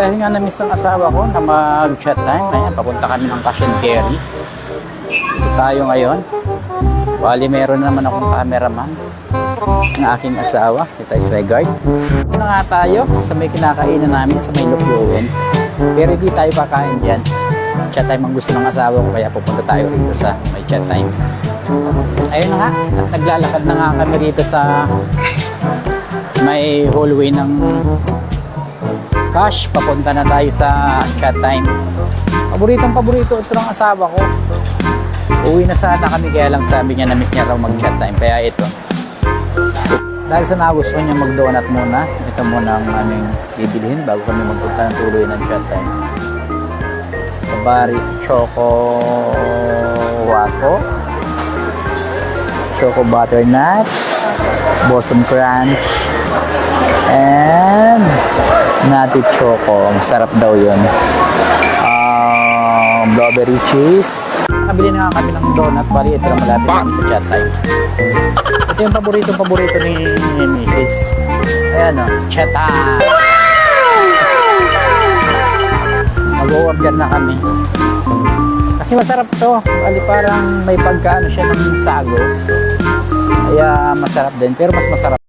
dahil nga na-miss ng asawa ko na mag-chat time, ayan, papunta kami ng Cash and Carry. Ito tayo ngayon. Bali, meron naman akong cameraman ng aking asawa. Ito ay Swigard. Ito na nga tayo sa may kinakainan namin sa may Lukluwen. Pero hindi tayo kakain dyan. Chat time ang gusto ng asawa ko, kaya pupunta tayo rito sa may chat time. Ayun na nga, at naglalakad na nga kami rito sa may hallway ng Cash. Papunta na tayo sa chat time. Paborito ito ng asawa ko. Uwi na sana kami, kaya lang sabi niya na miss niya raw mag-chat time. Kaya ito. Dahil sa nagusto niya mag-donut muna, ito muna ang aming bibilhin bago kami magpunta ng tuloy ng chat time. Bari Choco Waco, Choco Butternut, Blossom Crunch, and Nutty Choco. Masarap daw yun. Strawberry cheese. Nakabili na nga kami ng donut. Bali, ito lang malapit kami sa chat time. Ito yung paborito ni Mrs. Ayan o, chat time. Mag-order na kami. Kasi masarap to. Bali, parang may pagkaano siya ng sago. Kaya masarap din. Pero mas masarap